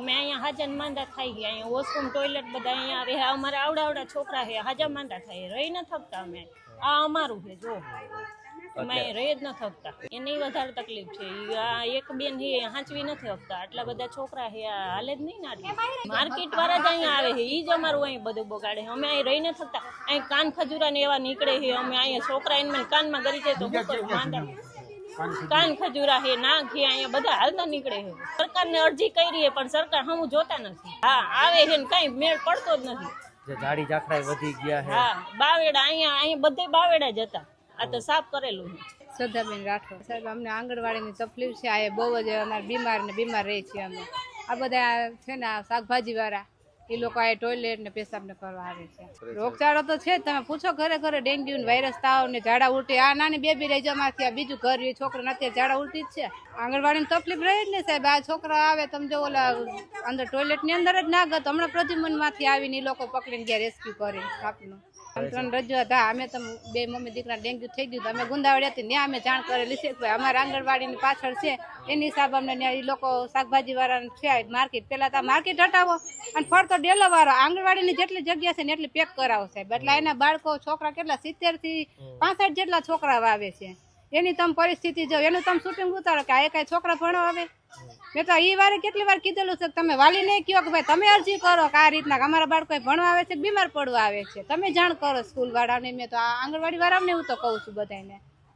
અમે અહીંયા હાજા માંદા થઈ ગયા, અહીંયા વોશરૂમ ટોયલેટ બધા અહીંયા આવે, અમારે આવડા છોકરા છે હાજા માંદા થાય, રહી ન થકતા અમે, આ અમારું છે જો અમે રહી જ ન થકતા, એની વધારે તકલીફ છે, આ એક બેન છે હાંચવી નથી શકતા, આટલા બધા છોકરા છે હાલે જ નહીં ને આટલી, માર્કેટ વાળા જ અહીંયા આવે છે, એ જ અમારું અહીં બધું બગાડે, અમે અહીં રહી ન થકતા, અહીં કાન ખજૂરા ને એવા નીકળે છે, અમે અહીંયા છોકરા એને કાનમાં ગરી જાય તો શું કરું, માંદા કાન ખજૂરા હે નાક હે અહીંયા બધા હાલતા નીકળે છે, સરકારને અરજી કરી પણ સરકાર હમું જોતા નથી, હા આવે છે ને કઈ મેળ પડતો જ નથી, જે જાડી જાખડા વધી ગયા છે, હા બાવેડા અહીંયા બધે બાવેડા જ હતા, આ તો સાફ કરેલું છે. શ્રદ્ધાબેન રાઠોડ સાહેબ, અમને આંગણવાડીની તકલીફ છે, આ બહુ જ અમારે બીમાર રહી છીએ અમે, આ બધા છે ને શાકભાજી વાળા એ લોકો આ ટોયલેટ ને પેશાબ ને કરવા આવે છે, રોગચાળો તો છે જ, તમે પૂછો ઘરે ડેન્ગ્યુ ને વાયરસ તાવ ને ઝાડા ઉલટી, આ નાની બેબી રહી જમાથી આ બીજું ઘર છોકરા અત્યારે ઝાડા ઉલટી જ છે, આંગણવાડીની તકલીફ રહી જ ને સાહેબ, આ છોકરા આવે તમે જો ઓલા અંદર ટોયલેટ ની અંદર જ ના ગયો, હમણાં પ્રદ્યુમન માંથી આવીને એ લોકો પકડીને ગયા રેસ્ક્યુ કરી આપનું, રજૂઆત હા અમે તો બે મમ્મી દીકરા ડેન્ગ્યુ થઈ ગયું, અમે ગુંદાવડી હતી ત્યાં અમે જાણ કરેલી છે, અમારા આંગણવાડીની પાછળ છે એની હિસાબ અમને ત્યાં એ લોકો શાકભાજી વાળા છે માર્કેટ, પેલા તો માર્કેટ હટાવો અને ફરતો ડેલો વાળો આંગણવાડીની જેટલી જગ્યા છે ને એટલી પેક કરાવો સાહેબ, એટલે એના બાળકો છોકરા કેટલા 70 થી 65 જેટલા છોકરા આવે છે, એની તમે પરિસ્થિતિ જો, એનું તમે શૂટિંગ ઉતારો કે આ કઈ છોકરા ભણવા આવે, મેં તો એ વારે કેટલી વાર કીધેલું છે તમે વાલી નહીં કહો કે ભાઈ તમે અરજી કરો કે આ રીતના અમારા બાળકો ભણવા આવે છે બીમાર પડવા આવે છે, તમે જાણ કરો સ્કૂલ વાળાને, મેં તો આ આંગણવાડી વાળાને હું તો કહું છું બધાને.